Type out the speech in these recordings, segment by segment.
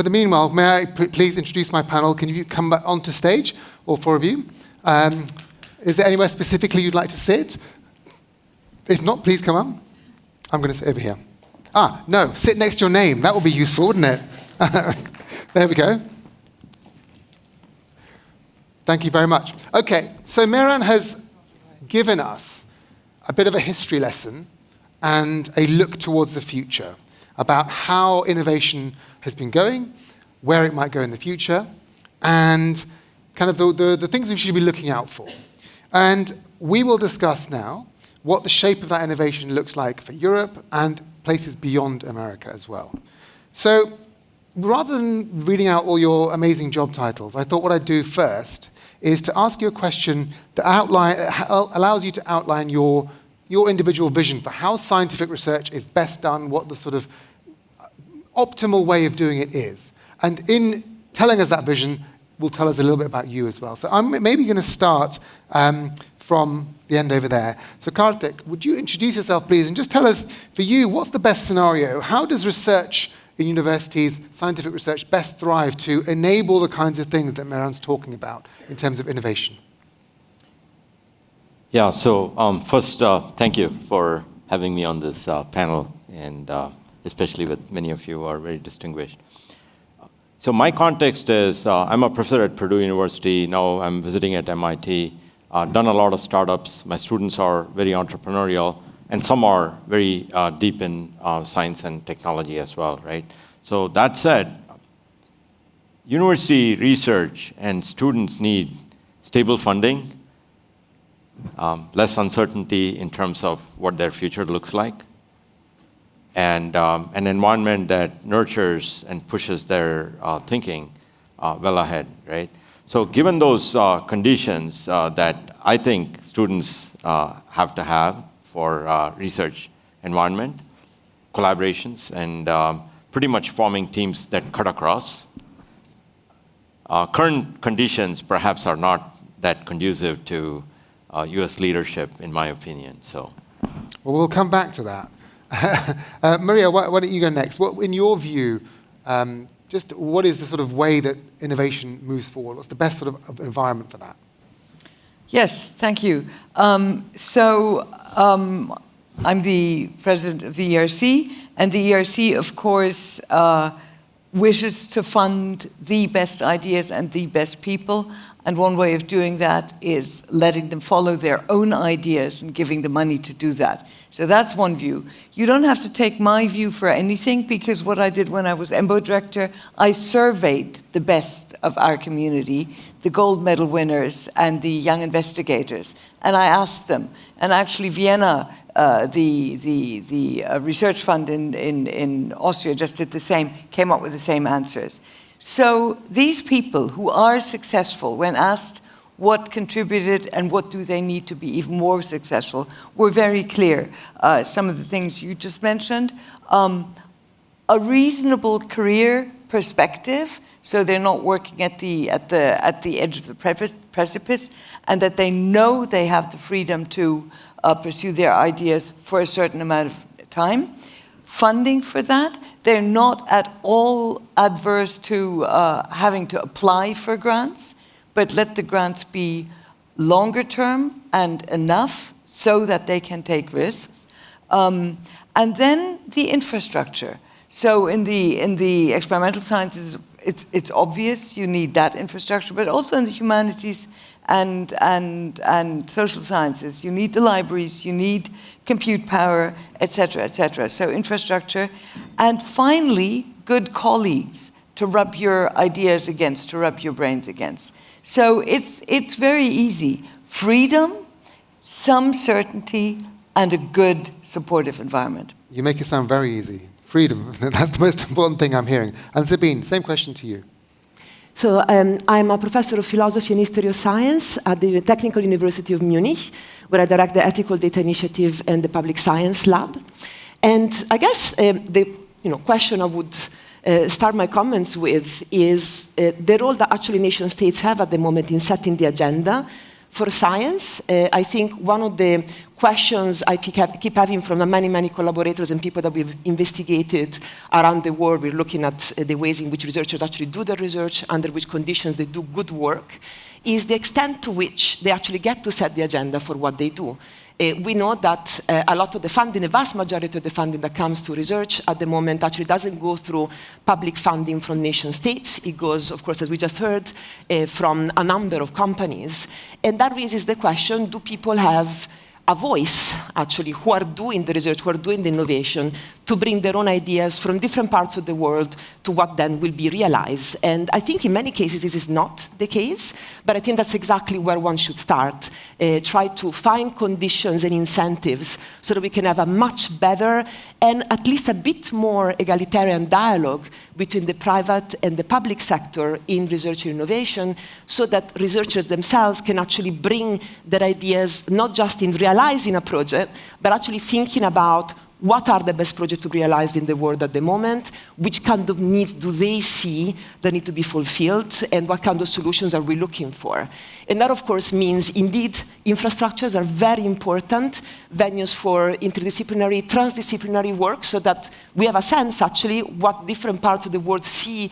for the meanwhile, may I please introduce my panel? Can you come back onto stage, all four of you? Is there anywhere specifically you'd like to sit? If not, please come on. I'm going to sit over here. No, sit next to your name. That would be useful, wouldn't it? There we go. Thank you very much. Okay, so Mehran has given us a bit of a history lesson and a look towards the future about how innovation has been going, where it might go in the future, and kind of the things we should be looking out for. And we will discuss now what the shape of that innovation looks like for Europe and places beyond America as well. So rather than reading out all your amazing job titles, I thought what I'd do first is to ask you a question that allows you to outline your individual vision for how scientific research is best done, what the sort of optimal way of doing it is. And in telling us that vision, will tell us a little bit about you as well. So I'm maybe going to start from the end over there. So Karthik, would you introduce yourself, please, and just tell us, for you, what's the best scenario? How does research in universities, scientific research, best thrive to enable the kinds of things that Mehran's talking about in terms of innovation? Yeah, so first, thank you for having me on this panel, and especially with many of you who are very distinguished. So my context is, I'm a professor at Purdue University. Now I'm visiting at MIT. Done a lot of startups. My students are very entrepreneurial, and some are very deep in science and technology as well, right? So that said, university research and students need stable funding, less uncertainty in terms of what their future looks like, and an environment that nurtures and pushes their thinking well ahead, right? So given those conditions that I think students have to have for research environment, collaborations, and pretty much forming teams that cut across, current conditions perhaps are not that conducive to US leadership, in my opinion. So, well, we'll come back to that. Maria, why don't you go next? What, in your view, just what is the sort of way that innovation moves forward? What's the best sort of environment for that? Yes, thank you. I'm the president of the ERC, and the ERC, of course, wishes to fund the best ideas and the best people. And one way of doing that is letting them follow their own ideas and giving them money to do that. So that's one view. You don't have to take my view for anything, because what I did when I was EMBO director, I surveyed the best of our community, the gold medal winners and the young investigators, and I asked them. And actually Vienna, the research fund in Austria just did the same, came up with the same answers. So these people who are successful, when asked what contributed and what do they need to be even more successful, were very clear. Some of the things you just mentioned. A reasonable career perspective, so they're not working at the edge of the precipice, and that they know they have the freedom to pursue their ideas for a certain amount of time. Funding for that. They're not at all adverse to having to apply for grants, but let the grants be longer term and enough so that they can take risks. And then the infrastructure. So in the experimental sciences, it's obvious you need that infrastructure, but also in the humanities and social sciences, you need the libraries, you need compute power, etc., etc. So infrastructure, and finally, good colleagues to rub your ideas against, to rub your brains against. So it's very easy. Freedom, some certainty, and a good supportive environment. You make it sound very easy. Freedom, that's the most important thing I'm hearing. And Sabine, same question to you. So I'm a professor of philosophy and history of science at the Technical University of Munich, where I direct the Ethical Data Initiative and the Public Science Lab. And I guess the question I would start my comments with is the role that actually nation states have at the moment in setting the agenda for science. I think one of the questions I keep having from the many collaborators and people that we've investigated around the world, we're looking at the ways in which researchers actually do their research, under which conditions they do good work, is the extent to which they actually get to set the agenda for what they do. We know that a lot of the funding, the vast majority of the funding that comes to research at the moment actually doesn't go through public funding from nation states. It goes, of course, as we just heard, from a number of companies. And that raises the question, do people have a voice, actually, who are doing the research, who are doing the innovation, to bring their own ideas from different parts of the world to what then will be realized. And I think in many cases this is not the case, but I think that's exactly where one should start. Try to find conditions and incentives so that we can have a much better and at least a bit more egalitarian dialogue between the private and the public sector in research and innovation, so that researchers themselves can actually bring their ideas not just in realizing a project, but actually thinking about what are the best projects to be realized in the world at the moment, which kind of needs do they see that need to be fulfilled, and what kind of solutions are we looking for. And that, of course, means, indeed, infrastructures are very important, venues for interdisciplinary, transdisciplinary work, so that we have a sense, actually, what different parts of the world see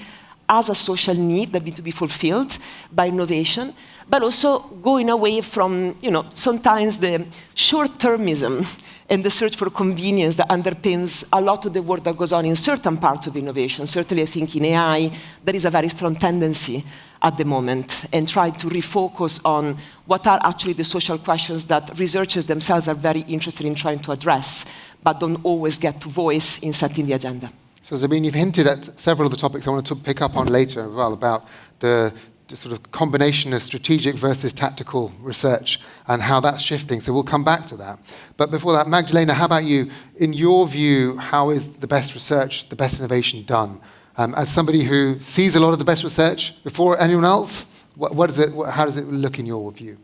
as a social need that need to be fulfilled by innovation, but also going away from, sometimes the short-termism and the search for convenience that underpins a lot of the work that goes on in certain parts of innovation. Certainly, I think in AI, there is a very strong tendency at the moment, and try to refocus on what are actually the social questions that researchers themselves are very interested in trying to address, but don't always get to voice in setting the agenda. So, Sabina, you've hinted at several of the topics I want to pick up on later as well, about the sort of combination of strategic versus tactical research and how that's shifting. So we'll come back to that. But before that, Magdalena, how about you? In your view, how is the best research, the best innovation done? As somebody who sees a lot of the best research before anyone else, how does it look in your view?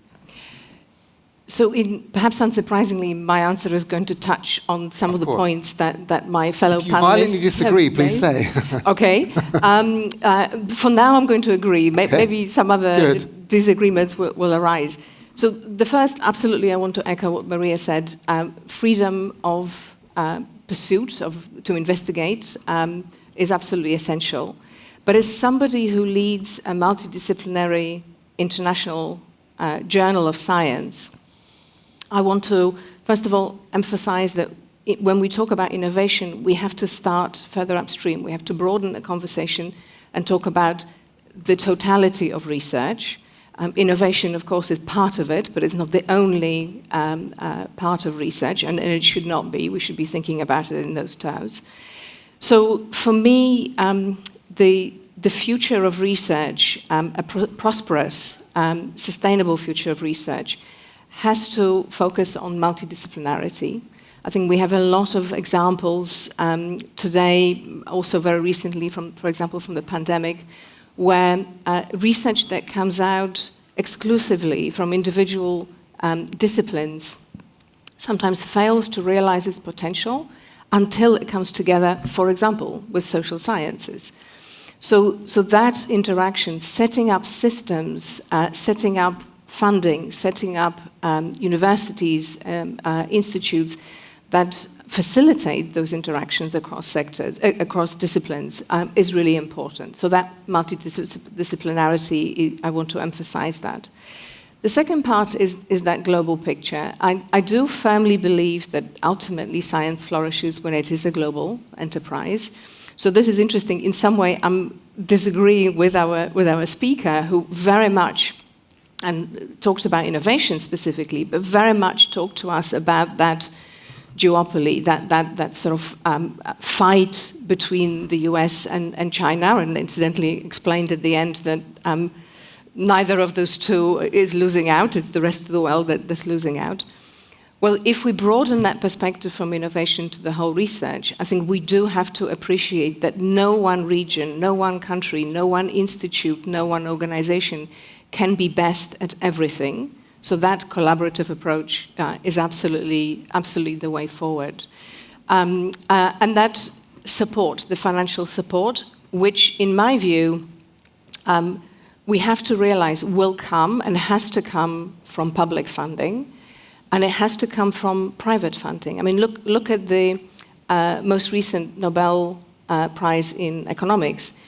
So perhaps unsurprisingly, my answer is going to touch on some of the points that my fellow panelists have. If you violently disagree, please say. Okay. For now, I'm going to agree. Maybe some other disagreements will arise. So the first, absolutely, I want to echo what Maria said. Freedom of pursuit, to investigate, is absolutely essential. But as somebody who leads a multidisciplinary international journal of science, I want to, first of all, emphasize that when we talk about innovation, we have to start further upstream. We have to broaden the conversation and talk about the totality of research. Innovation, of course, is part of it, but it's not the only part of research, and it should not be. We should be thinking about it in those terms. So for me, the future of research, a prosperous, sustainable future of research, has to focus on multidisciplinarity. I think we have a lot of examples today, also very recently, for example, from the pandemic, where research that comes out exclusively from individual disciplines sometimes fails to realize its potential until it comes together, for example, with social sciences. So that interaction, setting up systems, setting up funding, setting up universities, institutes that facilitate those interactions across sectors, across disciplines, is really important. So that multidisciplinarity, I want to emphasize that. The second part is that global picture. I do firmly believe that ultimately science flourishes when it is a global enterprise. So this is interesting. In some way, I'm disagreeing with our speaker, who very much and talked about innovation specifically, but very much talked to us about that duopoly, that sort of fight between the US and China, and incidentally explained at the end that neither of those two is losing out, it's the rest of the world that's losing out. Well, if we broaden that perspective from innovation to the whole research, I think we do have to appreciate that no one region, no one country, no one institute, no one organization can be best at everything. So that collaborative approach is absolutely the way forward. And that support, the financial support, which in my view we have to realize will come and has to come from public funding, and it has to come from private funding. I mean, look at the most recent Nobel Prize in Economics.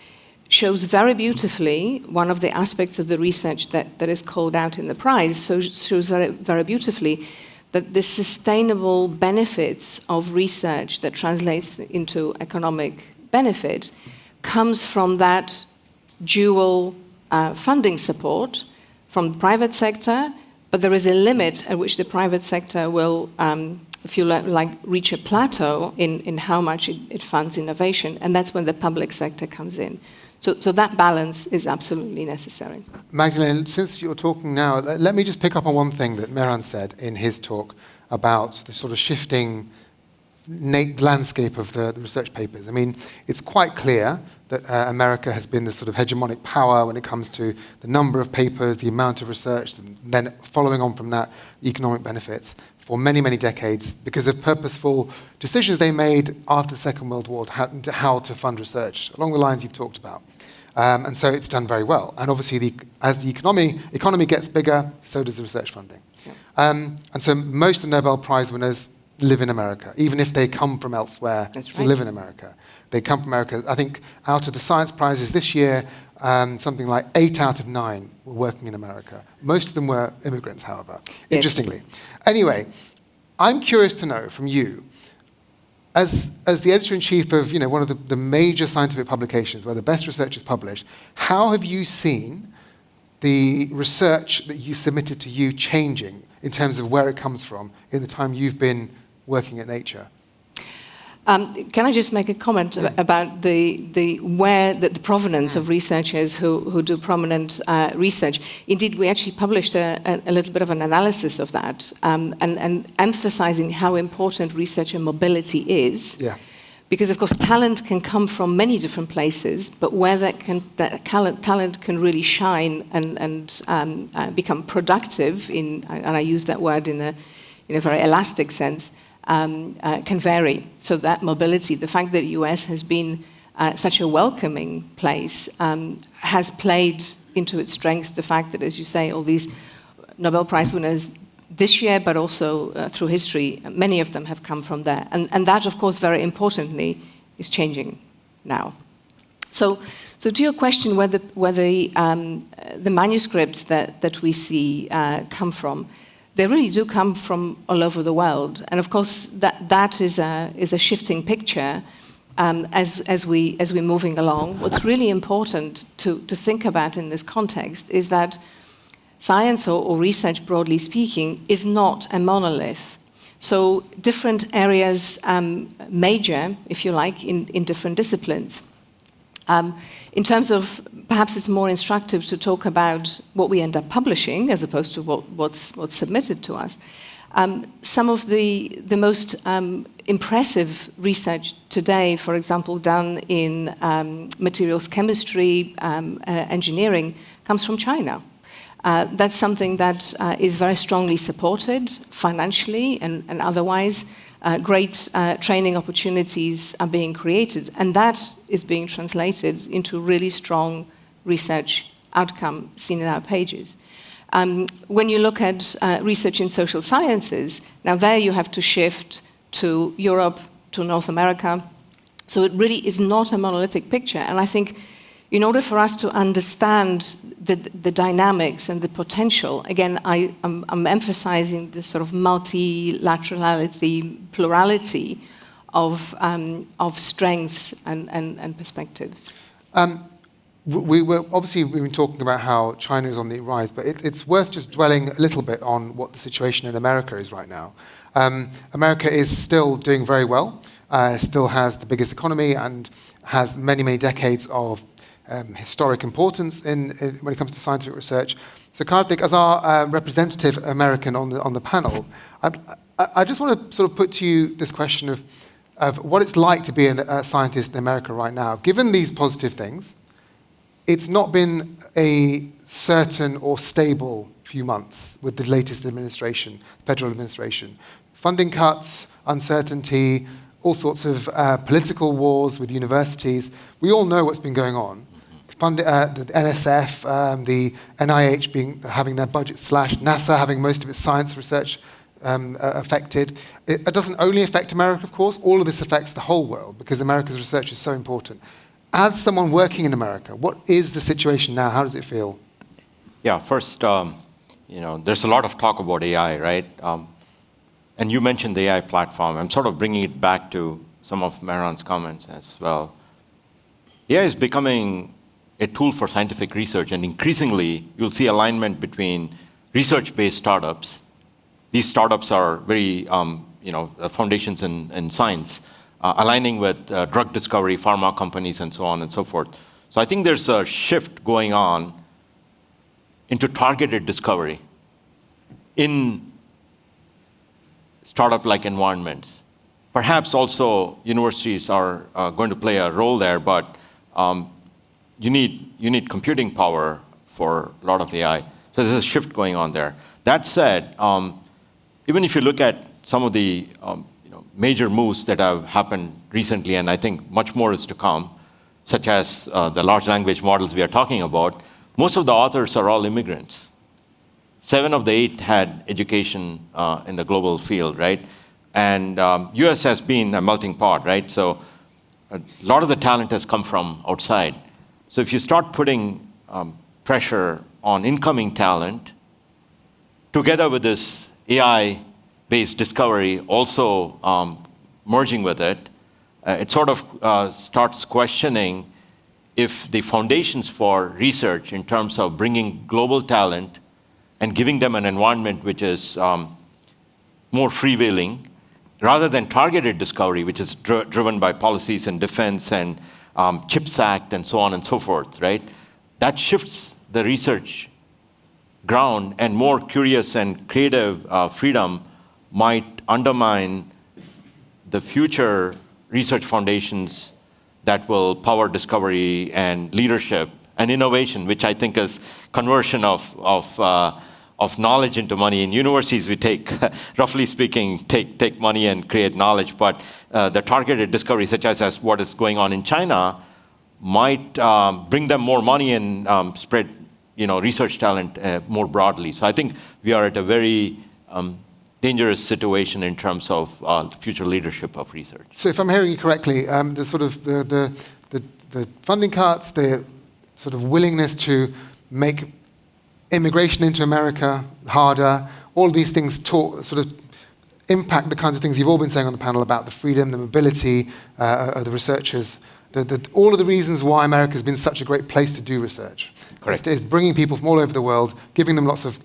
Shows very beautifully one of the aspects of the research that is called out in the prize, so shows very, very beautifully that the sustainable benefits of research that translates into economic benefit comes from that dual funding support from the private sector, but there is a limit at which the private sector will, if you like, reach a plateau in how much it funds innovation, and that's when the public sector comes in. So that balance is absolutely necessary. Magdalena, since you're talking now, let me just pick up on one thing that Mehran said in his talk about the sort of shifting landscape of the research papers. I mean, it's quite clear that America has been the sort of hegemonic power when it comes to the number of papers, the amount of research, and then following on from that, the economic benefits for many, many decades because of purposeful decisions they made after the Second World War how to fund research, along the lines you've talked about. And so it's done very well. And obviously, as the economy gets bigger, so does the research funding. Yeah. And so most of the Nobel Prize winners live in America, even if they come from elsewhere to live in America. They come from America. I think out of the science prizes this year, something like 8 out of 9 were working in America. Most of them were immigrants, however, interestingly. Anyway, I'm curious to know from you, as the editor-in-chief of one of the major scientific publications where the best research is published, how have you seen the research that you submitted to you changing in terms of where it comes from in the time you've been working at Nature? Can I just make a comment about the provenance of researchers who do prominent research? Indeed, we actually published a little bit of an analysis of that, and emphasizing how important researcher mobility is. Yeah. Because, of course, talent can come from many different places, but where that talent can really shine and become productive, and I use that word in a very elastic sense, can vary. So that mobility, the fact that the US has been such a welcoming place, has played into its strength the fact that, as you say, all these Nobel Prize winners this year, but also through history, many of them have come from there. And that, of course, very importantly, is changing now. So to your question, where the manuscripts that we see come from, they really do come from all over the world. And of course, that is a shifting picture as we're moving along. What's really important to think about in this context is that science or research, broadly speaking, is not a monolith. So different areas major, if you like, in different disciplines. In terms of, perhaps it's more instructive to talk about what we end up publishing as opposed to what's submitted to us. Some of the most impressive research today, for example, done in materials chemistry, engineering, comes from China. That's something that is very strongly supported financially and otherwise. Great training opportunities are being created, and that is being translated into really strong research outcome seen in our pages. When you look at research in social sciences, now there you have to shift to Europe, to North America. So it really is not a monolithic picture, and I think in order for us to understand the dynamics and the potential, again, I'm emphasizing this sort of multilaterality, plurality of strengths and perspectives. We've been talking about how China is on the rise, but it's worth just dwelling a little bit on what the situation in America is right now. America is still doing very well, still has the biggest economy and has many, many decades of historic importance when it comes to scientific research. So Karthik, as our representative American on the panel, I just want to sort of put to you this question of what it's like to be a scientist in America right now. Given these positive things, it's not been a certain or stable few months with the latest administration, federal administration. Funding cuts, uncertainty, all sorts of political wars with universities. We all know what's been going on. the NSF, the NIH having their budget slashed, NASA having most of its science research affected. It doesn't only affect America, of course. All of this affects the whole world because America's research is so important. As someone working in America, what is the situation now? How does it feel? Yeah, first, there's a lot of talk about AI, right? And you mentioned the AI platform. I'm sort of bringing it back to some of Mehran's comments as well. AI is becoming a tool for scientific research, and increasingly, you'll see alignment between research-based startups. These startups are very, foundations in science, aligning with drug discovery, pharma companies, and so on and so forth. So I think there's a shift going on into targeted discovery in startup-like environments. Perhaps also universities are going to play a role there, but you need computing power for a lot of AI. So there's a shift going on there. That said, even if you look at some of the major moves that have happened recently, and I think much more is to come, such as the large language models we are talking about, most of the authors are all immigrants. 7 of the 8 had education in the global field, right? And US has been a melting pot, right? So a lot of the talent has come from outside. So if you start putting pressure on incoming talent, together with this AI-based discovery also merging with it, it sort of starts questioning if the foundations for research in terms of bringing global talent and giving them an environment which is more freewheeling, rather than targeted discovery, which is driven by policies and defense and CHIPS Act and so on and so forth, right? That shifts the research ground, and more curious and creative freedom might undermine the future research foundations that will power discovery and leadership and innovation, which I think is conversion of knowledge into money. In universities, we take, roughly speaking, take money and create knowledge, but the targeted discovery, such as what is going on in China, might bring them more money and spread research talent more broadly. So I think we are at a very dangerous situation in terms of future leadership of research. So if I'm hearing you correctly, the sort of the funding cuts, the sort of willingness to make immigration into America harder, all these things sort of impact the kinds of things you've all been saying on the panel about the freedom, the mobility of the researchers, all of the reasons why America has been such a great place to do research. Correct. It's bringing people from all over the world, giving them lots of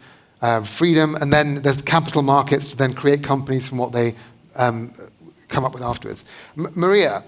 freedom, and then there's capital markets to then create companies from what they come up with afterwards. Maria,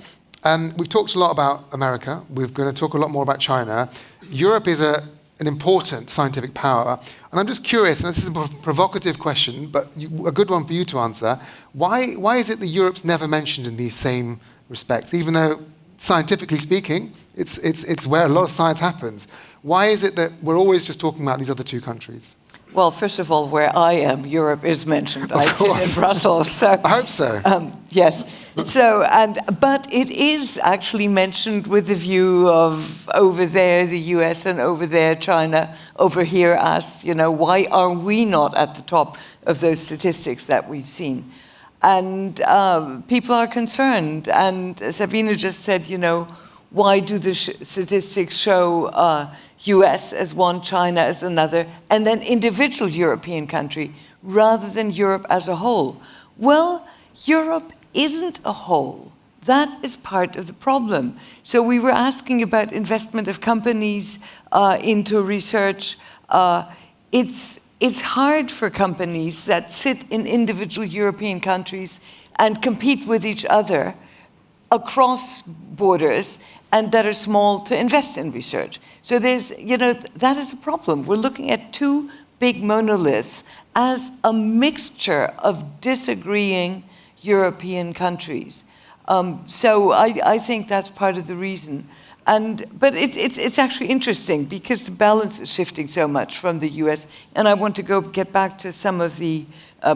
we've talked a lot about America. We're going to talk a lot more about China. Europe is an important scientific power. And I'm just curious, and this is a provocative question, but a good one for you to answer. Why is it that Europe's never mentioned in these same respects, even though, scientifically speaking, it's where a lot of science happens? Why is it that we're always just talking about these other 2 countries? Well, first of all, where I am, Europe is mentioned. I sit in Brussels, so I hope so. Yes. So, but it is actually mentioned with the view of over there, the US, and over there, China, over here, us. Why are we not at the top of those statistics that we've seen? And people are concerned. And Sabina just said, why do the statistics show US as one, China as another, and then individual European country, rather than Europe as a whole? Well, Europe isn't a whole. That is part of the problem. So we were asking about investment of companies into research. It's hard for companies that sit in individual European countries and compete with each other across borders and that are small to invest in research. So there's, that is a problem. We're looking at 2 big monoliths as a mixture of disagreeing European countries. So I think that's part of the reason. But it's actually interesting because the balance is shifting so much from the US. And I want to get back to some of the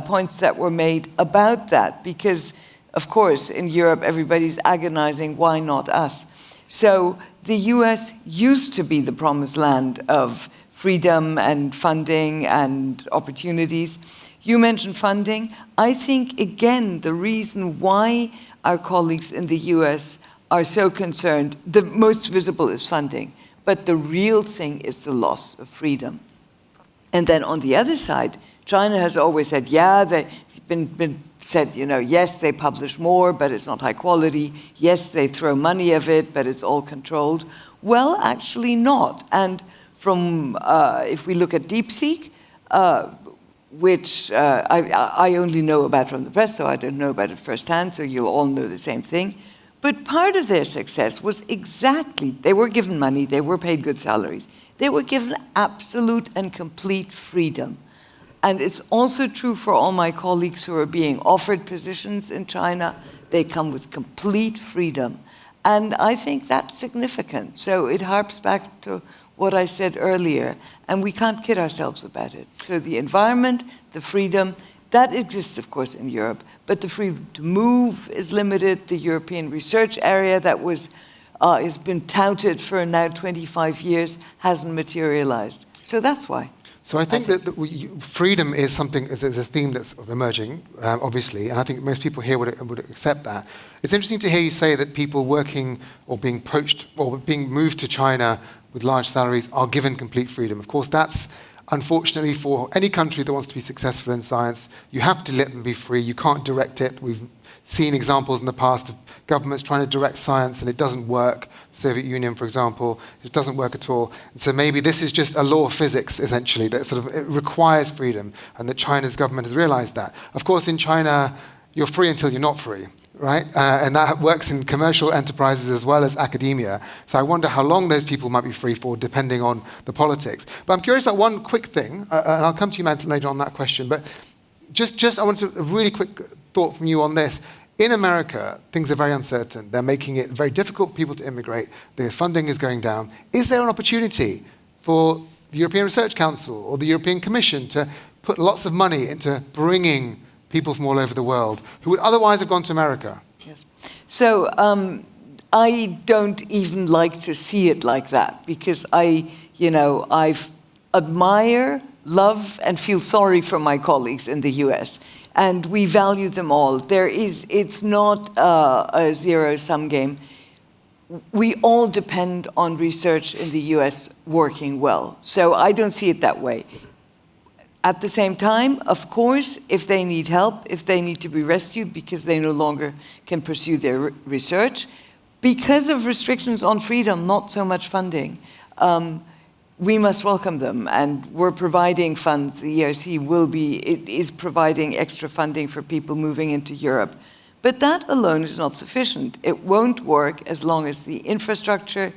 points that were made about that, because, of course, in Europe, everybody's agonizing, why not us? So the US used to be the promised land of freedom and funding and opportunities. You mentioned funding. I think, again, the reason why our colleagues in the US are so concerned, the most visible is funding, but the real thing is the loss of freedom. And then on the other side, China has always said, yeah, they've been said, you know, yes, they publish more, but it's not high quality. Yes, they throw money of it, but it's all controlled. Well, actually not. And from, if we look at DeepSeek, which I only know about from the press, so I don't know about it firsthand, so you'll all know the same thing. But part of their success was exactly, they were given money, they were paid good salaries. They were given absolute and complete freedom. And it's also true for all my colleagues who are being offered positions in China. They come with complete freedom. And I think that's significant. So it harps back to what I said earlier, and we can't kid ourselves about it. So the environment, the freedom, that exists, of course, in Europe, but the freedom to move is limited. The European research area that has been touted for now 25 years hasn't materialized. So that's why. So I think that freedom is something, is a theme that's emerging, obviously, and I think most people here would accept that. It's interesting to hear you say that people working or being poached or being moved to China with large salaries are given complete freedom. Of course, that's unfortunately for any country that wants to be successful in science, you have to let them be free. You can't direct it. We've seen examples in the past of governments trying to direct science and it doesn't work. The Soviet Union, for example, it doesn't work at all. And so maybe this is just a law of physics, essentially, that sort of it requires freedom, and that China's government has realized that. Of course, in China, you're free until you're not free, right? And that works in commercial enterprises as well as academia. So I wonder how long those people might be free for, depending on the politics. But I'm curious about one quick thing, and I'll come to you later on that question, but just I want a really quick thought from you on this. In America, things are very uncertain. They're making it very difficult for people to immigrate. Their funding is going down. Is there an opportunity for the European Research Council or the European Commission to put lots of money into bringing people from all over the world who would otherwise have gone to America? Yes. So I don't even like to see it like that, because I admire, love, and feel sorry for my colleagues in the US. And we value them all. It's not a zero-sum game. We all depend on research in the US working well. So I don't see it that way. At the same time, of course, if they need help, if they need to be rescued because they no longer can pursue their research, because of restrictions on freedom, not so much funding, we must welcome them, and we're providing funds. The ERC is providing extra funding for people moving into Europe. But that alone is not sufficient. It won't work as long as the infrastructure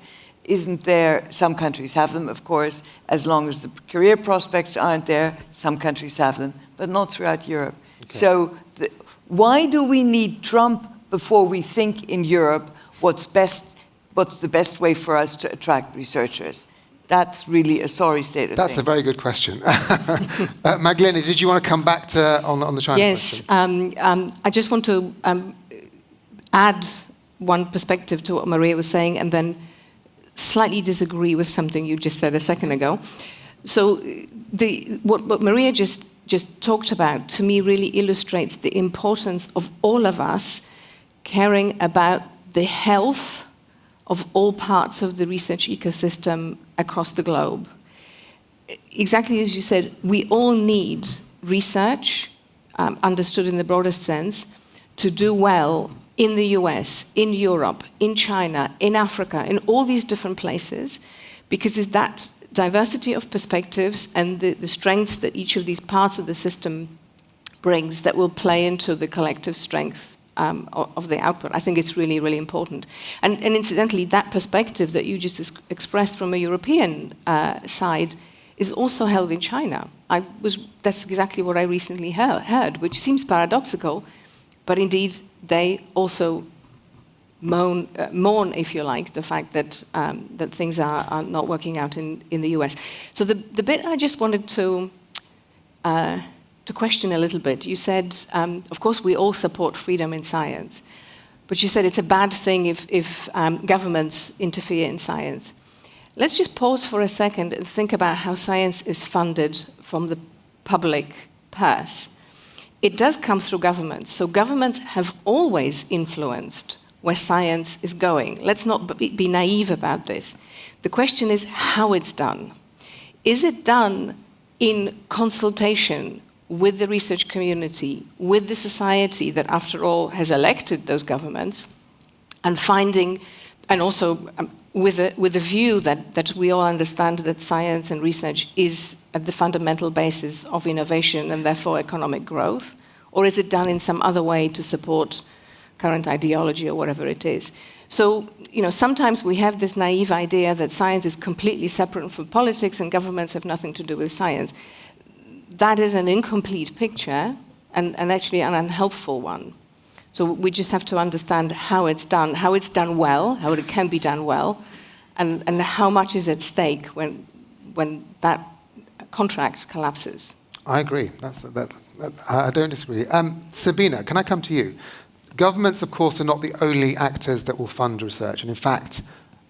isn't there. Some countries have them, of course. As long as the career prospects aren't there, some countries have them, but not throughout Europe. Okay. So why do we need Trump before we think in Europe what's the best way for us to attract researchers? That's really a sorry state of things. That's a very good question. Magdalena, did you want to come back to on the China question? Yes. I just want to add one perspective to what Maria was saying, and then slightly disagree with something you just said a second ago. So what Maria just talked about, to me, really illustrates the importance of all of us caring about the health of all parts of the research ecosystem across the globe. Exactly as you said, we all need research, understood in the broadest sense, to do well in the US, in Europe, in China, in Africa, in all these different places, because it's that diversity of perspectives and the strengths that each of these parts of the system brings that will play into the collective strength of the output. I think it's really, really important. And incidentally, that perspective that you just expressed from a European side is also held in China. That's exactly what I recently heard, which seems paradoxical, but indeed they also mourn, if you like, the fact that that things are not working out in the US. So the bit I just wanted to question a little bit, you said, of course, we all support freedom in science, but you said it's a bad thing if governments interfere in science. Let's just pause for a second and think about how science is funded from the public purse. It does come through governments, so governments have always influenced where science is going. Let's not be naive about this. The question is how it's done. Is it done in consultation with the research community, with the society that, after all, has elected those governments, and also with a view that we all understand that science and research is at the fundamental basis of innovation and therefore economic growth? Or is it done in some other way to support current ideology or whatever it is? So, sometimes we have this naive idea that science is completely separate from politics and governments have nothing to do with science. That is an incomplete picture and actually an unhelpful one. So we just have to understand how it's done well, how it can be done well, and how much is at stake when that contract collapses. I agree. I don't disagree. Sabina, can I come to you? Governments, of course, are not the only actors that will fund research. And in fact,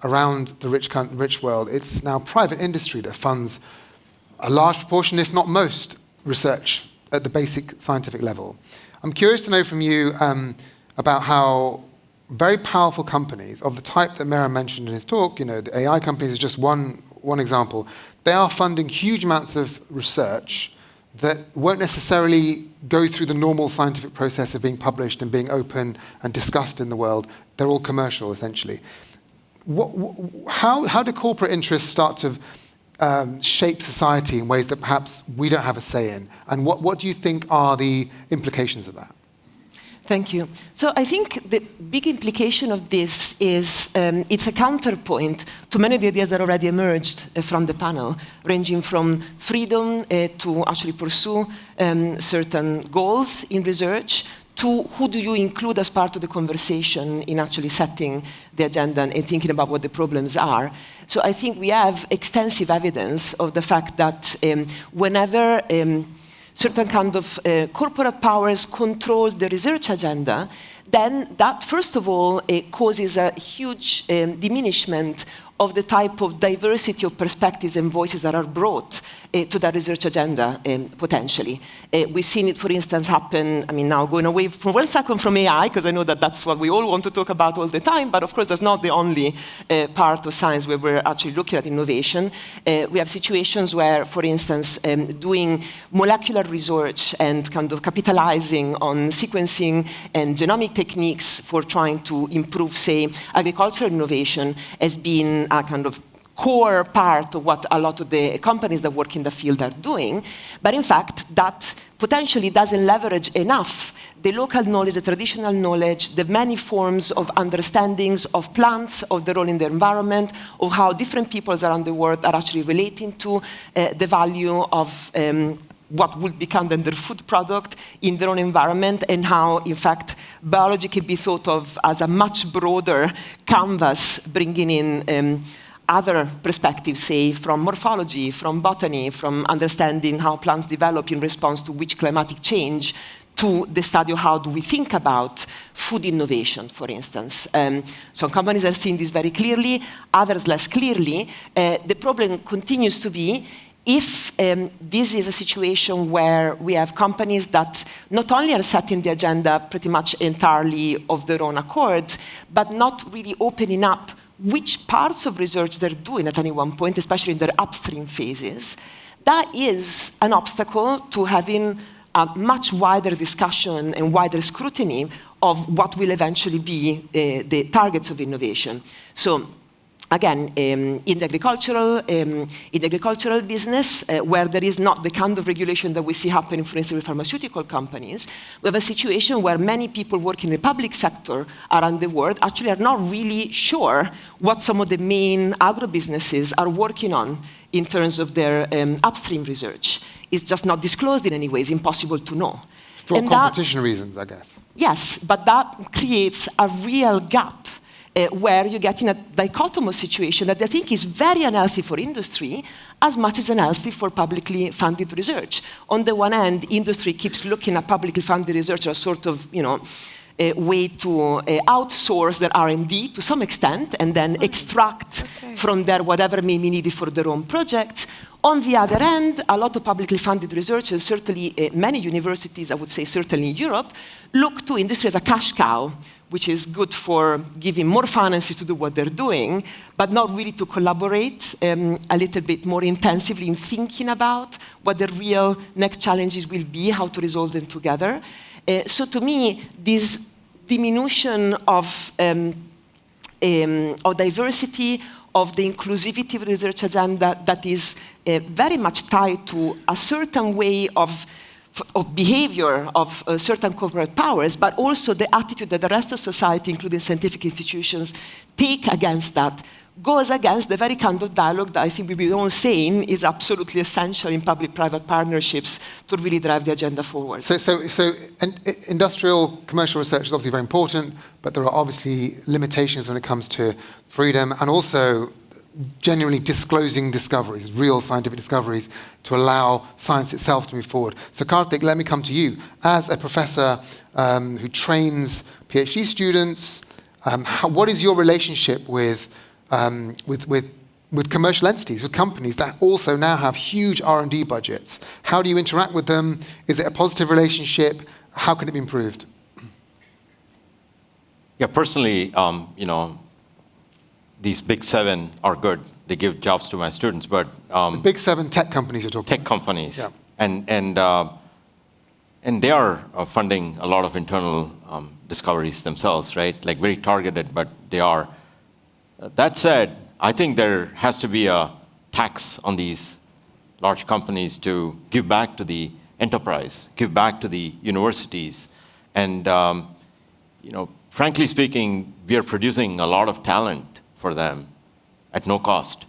around the rich world, it's now private industry that funds a large proportion, if not most, research at the basic scientific level. I'm curious to know from you about how very powerful companies of the type that Mehran mentioned in his talk, the AI companies is just one example. They are funding huge amounts of research that won't necessarily go through the normal scientific process of being published and being open and discussed in the world. They're all commercial, essentially. How do corporate interests start to shape society in ways that perhaps we don't have a say in? And what do you think are the implications of that? Thank you. So I think the big implication of this is it's a counterpoint to many of the ideas that already emerged from the panel, ranging from freedom to actually pursue certain goals in research, to who do you include as part of the conversation in actually setting the agenda and thinking about what the problems are. So I think we have extensive evidence of the fact that whenever certain kind of corporate powers control the research agenda, then that, first of all, causes a huge diminishment of the type of diversity of perspectives and voices that are brought to that research agenda, potentially. We've seen it, for instance, happen, now going away for 1 second from AI, because I know that that's what we all want to talk about all the time, but of course that's not the only part of science where we're actually looking at innovation. We have situations where, for instance, doing molecular research and kind of capitalizing on sequencing and genomic techniques for trying to improve, say, agricultural innovation has been a kind of core part of what a lot of the companies that work in the field are doing. But in fact, that potentially doesn't leverage enough the local knowledge, the traditional knowledge, the many forms of understandings of plants, of the role in the environment, of how different peoples around the world are actually relating to the value of what would become then their food product in their own environment, and how, in fact, biology can be thought of as a much broader canvas, bringing in other perspectives, say, from morphology, from botany, from understanding how plants develop in response to which climatic change, to the study of how do we think about food innovation, for instance. Some companies are seeing this very clearly, others less clearly. The problem continues to be if this is a situation where we have companies that not only are setting the agenda pretty much entirely of their own accord, but not really opening up which parts of research they're doing at any one point, especially in their upstream phases, that is an obstacle to having a much wider discussion and wider scrutiny of what will eventually be the targets of innovation. So, again, in the agricultural business, where there is not the kind of regulation that we see happening, for instance, with pharmaceutical companies, we have a situation where many people working in the public sector around the world actually are not really sure what some of the main agro-businesses are working on in terms of their upstream research. It's just not disclosed in any way. It's impossible to know. For competition reasons, I guess. Yes, but that creates a real gap where you get in a dichotomous situation that I think is very unhealthy for industry as much as unhealthy for publicly funded research. On the one hand, industry keeps looking at publicly funded research as sort of, way to outsource their R&D to some extent and then extract from there whatever may be needed for their own projects. On the other end, a lot of publicly funded research, and certainly many universities, I would say certainly in Europe, look to industry as a cash cow, which is good for giving more finances to do what they're doing, but not really to collaborate a little bit more intensively in thinking about what the real next challenges will be, how to resolve them together. So to me, this diminution of diversity, of the inclusivity of the research agenda that is very much tied to a certain way of behavior of certain corporate powers, but also the attitude that the rest of society, including scientific institutions, take against that, goes against the very kind of dialogue that I think we've been all saying is absolutely essential in public-private partnerships to really drive the agenda forward. So industrial commercial research is obviously very important, but there are obviously limitations when it comes to freedom and also genuinely disclosing discoveries, real scientific discoveries, to allow science itself to move forward. So Karthik, let me come to you. As a professor who trains PhD students, what is your relationship with commercial entities, with companies that also now have huge R&D budgets? How do you interact with them? Is it a positive relationship? How can it be improved? Yeah, personally, these big seven are good. They give jobs to my students, but the big seven tech companies you're talking tech about. companies, yeah. and they are funding a lot of internal discoveries themselves, right? Like very targeted, but they are. That said, I think there has to be a tax on these large companies to give back to the enterprise, give back to the universities, and frankly speaking, we are producing a lot of talent for them at no cost.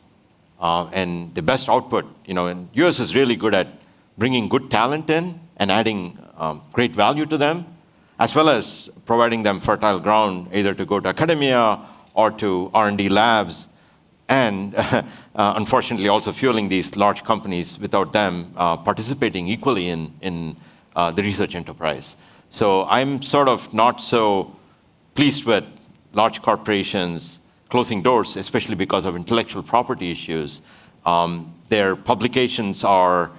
And the best output, and US is really good at bringing good talent in and adding great value to them, as well as providing them fertile ground either to go to academia or to R&D labs, and unfortunately also fueling these large companies without them participating equally in the research enterprise. So I'm sort of not so pleased with large corporations closing doors, especially because of intellectual property issues. Their publications are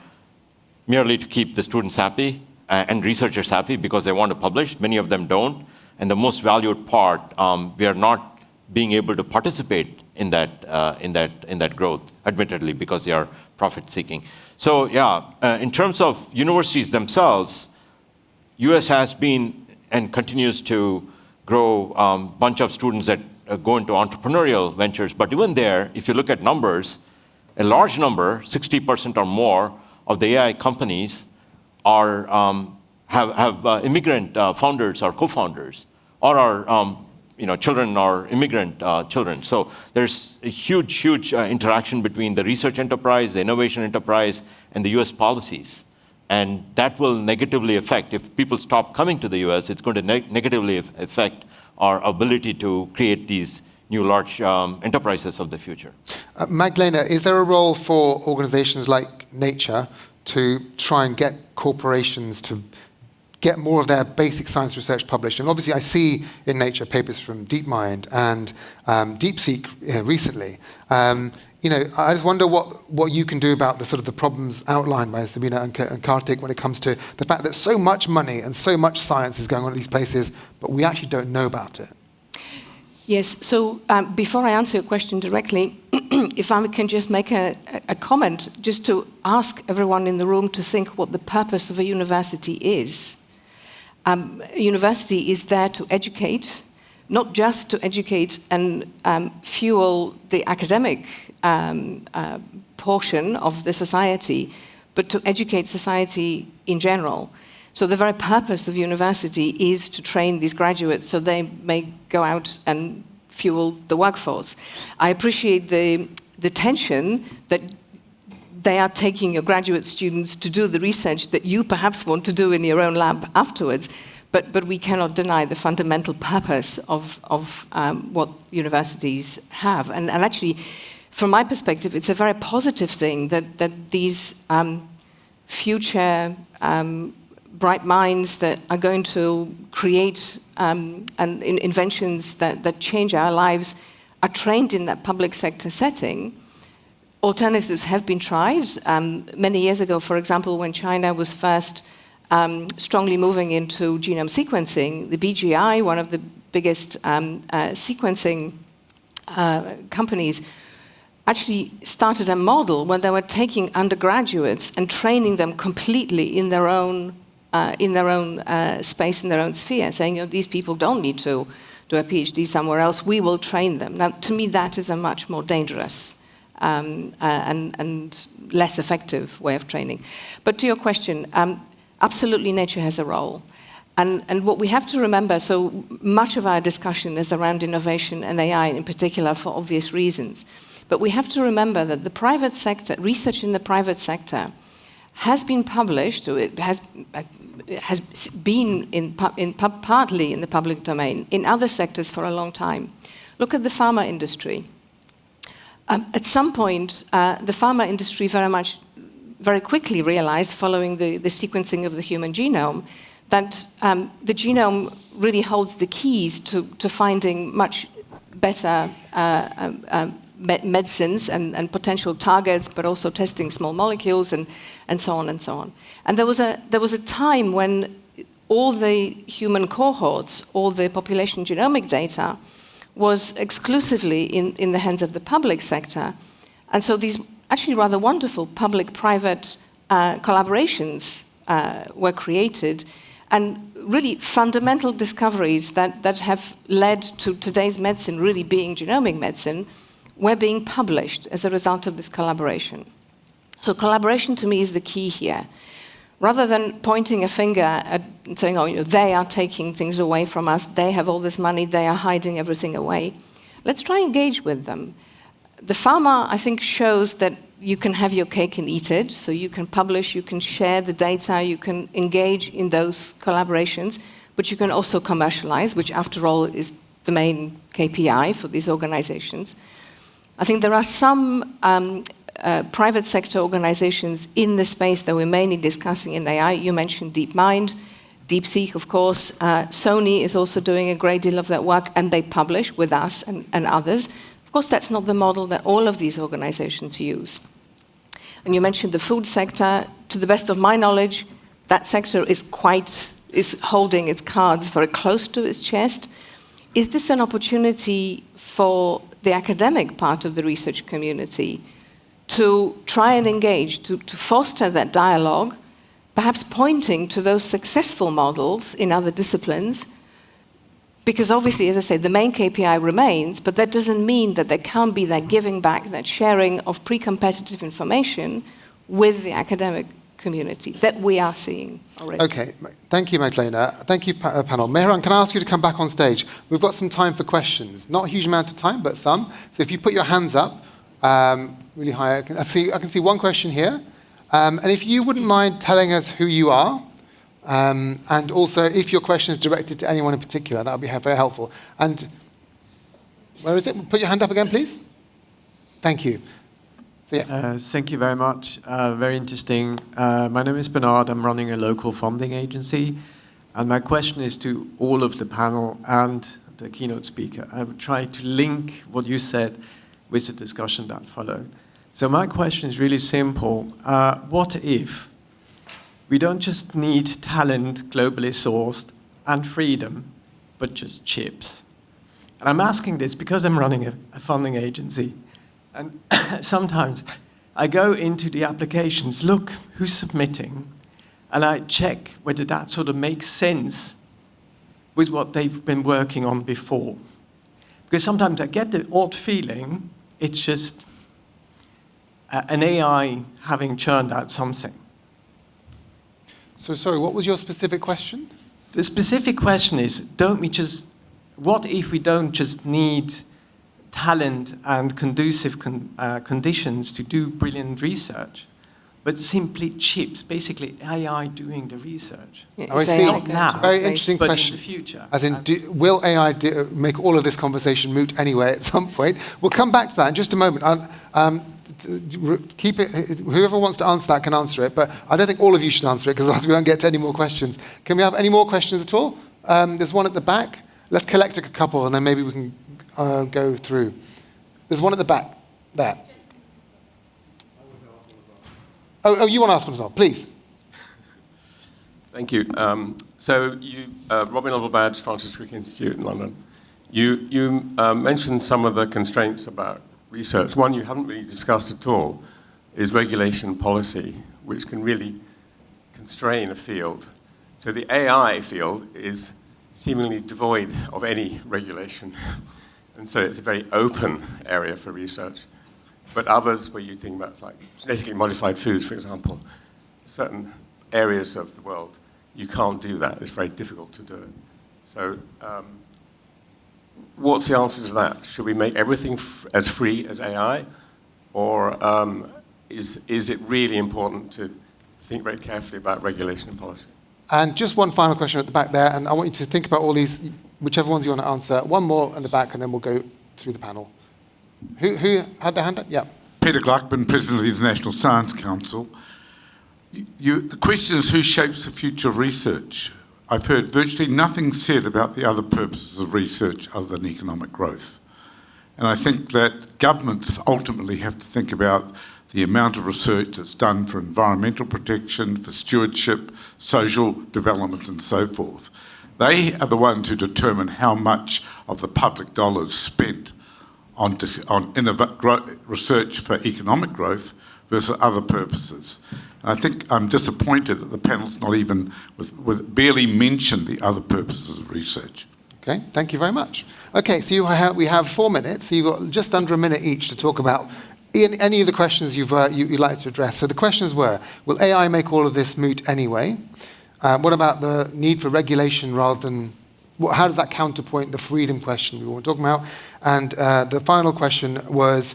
merely to keep the students happy and researchers happy because they want to publish. Many of them don't. And the most valued part, we are not being able to participate in that growth, admittedly, because they are profit-seeking. So yeah, in terms of universities themselves, US has been and continues to grow a bunch of students that go into entrepreneurial ventures. But even there, if you look at numbers, a large number, 60% or more, of the AI companies are have immigrant founders or co-founders, or are children or immigrant children. So there's a huge interaction between the research enterprise, the innovation enterprise, and the US policies. And that will negatively affect, if people stop coming to the US, it's going to negatively affect our ability to create these new large enterprises of the future. Magdalena, is there a role for organizations like Nature to try and get corporations to get more of their basic science research published? And obviously I see in Nature papers from DeepMind and DeepSeek recently. I just wonder what you can do about the problems outlined by Sabina and Karthik when it comes to the fact that so much money and so much science is going on at these places, but we actually don't know about it. Yes, so before I answer your question directly, if I can just make a comment, just to ask everyone in the room to think what the purpose of a university is. A university is there to educate, not just to educate and fuel the academic portion of the society, but to educate society in general. So the very purpose of university is to train these graduates so they may go out and fuel the workforce. I appreciate the tension that they are taking your graduate students to do the research that you perhaps want to do in your own lab afterwards, but we cannot deny the fundamental purpose of what universities have. And actually, from my perspective, it's a very positive thing that these future bright minds that are going to create inventions that change our lives are trained in that public sector setting, alternatives have been tried. Many years ago, for example, when China was first strongly moving into genome sequencing, the BGI, one of the biggest sequencing companies, actually started a model where they were taking undergraduates and training them completely in their own space, in their own sphere, saying, you know, these people don't need to do a PhD somewhere else, we will train them. Now, to me, that is a much more dangerous and less effective way of training. But to your question, absolutely nature has a role. And what we have to remember, so much of our discussion is around innovation and AI in particular for obvious reasons. But we have to remember that the private sector, research in the private sector, has been published, or it has been partly in the public domain, in other sectors for a long time. Look at the pharma industry. At some point, the pharma industry very quickly realized, following the sequencing of the human genome, that the genome really holds the keys to finding much better medicines and potential targets, but also testing small molecules and so on and so on. And there was a time when all the human cohorts, all the population genomic data, was exclusively in the hands of the public sector. And so these actually rather wonderful public-private collaborations were created, and really fundamental discoveries that have led to today's medicine really being genomic medicine were being published as a result of this collaboration. So collaboration to me is the key here. Rather than pointing a finger at saying, oh, you know, they are taking things away from us, they have all this money, they are hiding everything away, let's try and engage with them. The pharma, I think, shows that you can have your cake and eat it, so you can publish, you can share the data, you can engage in those collaborations, but you can also commercialize, which after all is the main KPI for these organizations. I think there are some private sector organizations in the space that we're mainly discussing in AI. You mentioned DeepMind, DeepSeek, of course. Sony is also doing a great deal of that work, and they publish with us and others. Of course, that's not the model that all of these organizations use. And you mentioned the food sector. To the best of my knowledge, that sector is holding its cards very close to its chest. Is this an opportunity for the academic part of the research community to try and engage, to foster that dialogue, perhaps pointing to those successful models in other disciplines? Because obviously, as I say, the main KPI remains, but that doesn't mean that there can't be that giving back, that sharing of pre-competitive information with the academic community that we are seeing already. Okay, thank you, Magdalena. Thank you, panel. Mehran, can I ask you to come back on stage? We've got some time for questions. Not a huge amount of time, but some. So if you put your hands up, really high, I can see one question here. And if you wouldn't mind telling us who you are, and also if your question is directed to anyone in particular, that would be very helpful. And where is it? Put your hand up again, please. Thank you. So, yeah. Thank you very much. Very interesting. My name is Bernard. I'm running a local funding agency. And my question is to all of the panel and the keynote speaker. I would try to link what you said with the discussion that followed. So my question is really simple. What if we don't just need talent globally sourced and freedom, but just chips? And I'm asking this because I'm running a funding agency. And sometimes I go into the applications, look who's submitting, and I check whether that sort of makes sense with what they've been working on before. Because sometimes I get the odd feeling it's just an AI having churned out something. So sorry, what was your specific question? The specific question is, what if we don't just need talent and conducive conditions to do brilliant research, but simply chips, basically AI doing the research? I see. Not now, very interesting but question. in the future. As in, will AI make all of this conversation moot anyway at some point? We'll come back to that in just a moment. keep it. Whoever wants to answer that can answer it, but I don't think all of you should answer it because otherwise we won't get to any more questions. Can we have any more questions at all? There's one at the back. Let's collect a couple and then maybe we can go through. There's one at the back there. Oh, you want to ask one as well, please. Thank you. So you, Robin Lovell Badge, Francis Crick Institute in London. You mentioned some of the constraints about research. One you haven't really discussed at all is regulation policy, which can really constrain a field. So the AI field is seemingly devoid of any regulation. And so it's a very open area for research. But others, where you think about like genetically modified foods, for example, certain areas of the world, you can't do that. It's very difficult to do it. So what's the answer to that? Should we make everything as free as AI? Or is it really important to think very carefully about regulation and policy? And just one final question at the back there, and I want you to think about all these, whichever ones you want to answer. One more in the back, and then we'll go through the panel. Who had their hand up? Yeah. Peter Gluckman, President of the International Science Council. The question is, who shapes the future of research? I've heard virtually nothing said about the other purposes of research other than economic growth. And I think that governments ultimately have to think about the amount of research that's done for environmental protection, for stewardship, social development, and so forth. They are the ones who determine how much of the public dollars spent on research for economic growth versus other purposes. And I think I'm disappointed that the panel's not even, with barely mentioned the other purposes of research. Okay, thank you very much. Okay, so we have 4 minutes, so you've got just under a minute each to talk about any of the questions you'd like to address. So the questions were, will AI make all of this moot anyway? What about the need for regulation rather than, how does that counterpoint the freedom question we were talking about? And the final question was,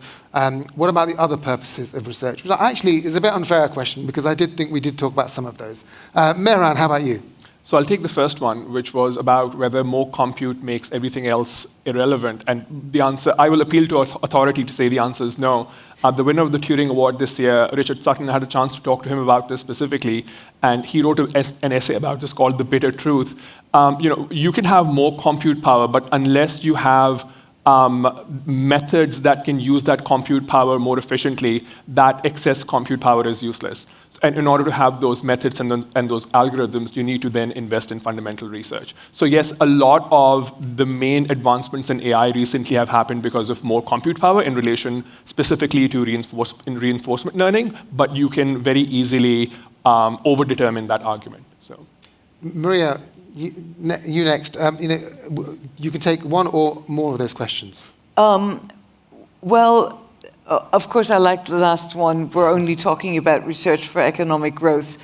what about the other purposes of research? Which actually is a bit unfair a question because I did think we did talk about some of those. Mehran, how about you? So I'll take the first one, which was about whether more compute makes everything else irrelevant. And the answer, I will appeal to authority to say the answer is no. The winner of the Turing Award this year, Richard Sutton, had a chance to talk to him about this specifically, and he wrote an essay about this called The Bitter Truth. You can have more compute power, but unless you have methods that can use that compute power more efficiently, that excess compute power is useless. And in order to have those methods and those algorithms, you need to then invest in fundamental research. So yes, a lot of the main advancements in AI recently have happened because of more compute power in relation specifically to reinforcement learning, but you can very easily overdetermine that argument. So, Maria, you next. You can take one or more of those questions. Well, of course, I like the last one. We're only talking about research for economic growth.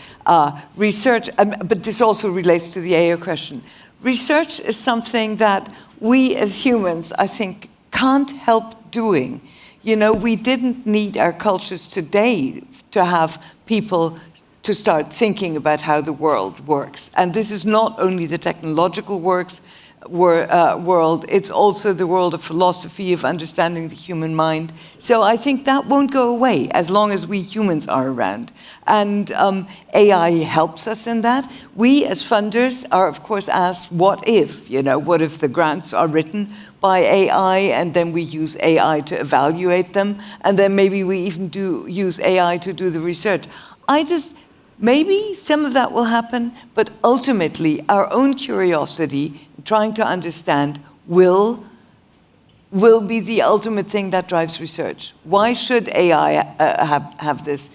Research, but this also relates to the AI question. Research is something that we as humans, I think, can't help doing. We didn't need our cultures today to have people to start thinking about how the world works. And this is not only the technological world, it's also the world of philosophy, of understanding the human mind. So I think that won't go away as long as we humans are around. And AI helps us in that. We as funders are, of course, asked, what if? What if the grants are written by AI and then we use AI to evaluate them? And then maybe we even use AI to do the research. Maybe some of that will happen, but ultimately our own curiosity, trying to understand, will be the ultimate thing that drives research. Why should AI have this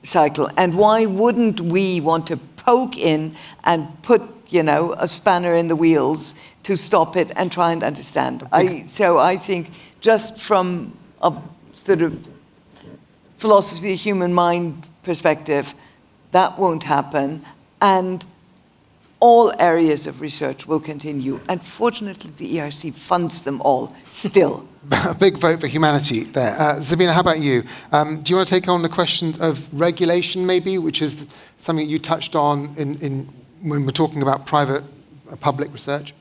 cycle? And why wouldn't we want to poke in and put, a spanner in the wheels to stop it and try and understand? So I think just from a sort of philosophy of the human mind perspective, that won't happen, and all areas of research will continue. And fortunately, the ERC funds them all still. A big vote for humanity there. Sabina, how about you? Do you want to take on the question of regulation, maybe, which is something you touched on when we're talking about public research?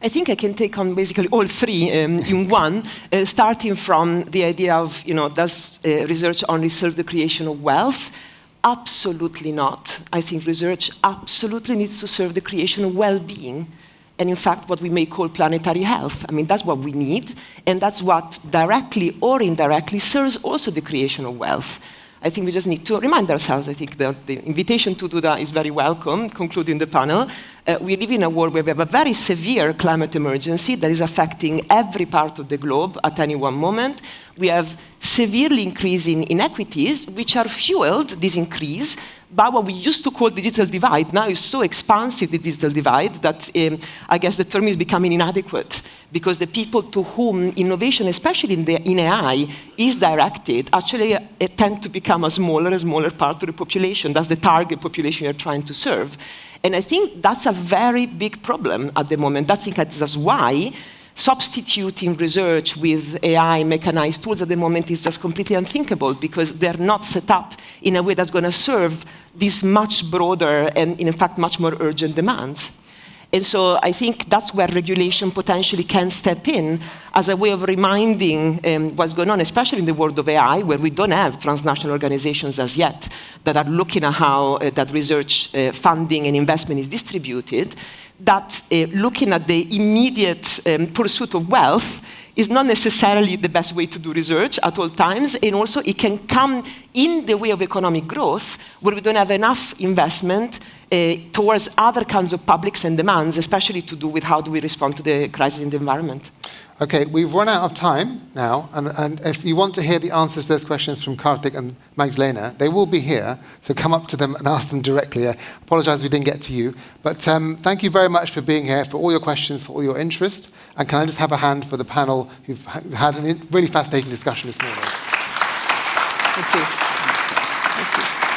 I think I can take on basically all three in one, starting from the idea of, does research only serve the creation of wealth? Absolutely not. I think research absolutely needs to serve the creation of well-being, and in fact, what we may call planetary health. I mean, that's what we need, and that's what directly or indirectly serves also the creation of wealth. I think we just need to remind ourselves. I think that the invitation to do that is very welcome, concluding the panel. We live in a world where we have a very severe climate emergency that is affecting every part of the globe at any one moment. We have severely increasing inequities, which are fueled, this increase, by what we used to call digital divide. Now it's so expansive, the digital divide, that I guess the term is becoming inadequate, because the people to whom innovation, especially in AI, is directed, actually tend to become a smaller part of the population. That's the target population you're trying to serve. And I think that's a very big problem at the moment. I think that's why substituting research with AI mechanized tools at the moment is just completely unthinkable, because they're not set up in a way that's going to serve these much broader and, in fact, much more urgent demands. And so I think that's where regulation potentially can step in as a way of reminding what's going on, especially in the world of AI, where we don't have transnational organizations as yet that are looking at how that research funding and investment is distributed, that looking at the immediate pursuit of wealth is not necessarily the best way to do research at all times, and also it can come in the way of economic growth, where we don't have enough investment towards other kinds of publics and demands, especially to do with how do we respond to the crisis in the environment. Okay, we've run out of time now, and if you want to hear the answers to those questions from Karthik and Magdalena, they will be here, so come up to them and ask them directly. I apologize we didn't get to you, but thank you very much for being here, for all your questions, for all your interest, and can I just have a hand for the panel who've had a really fascinating discussion this morning. Thank you. Thank you.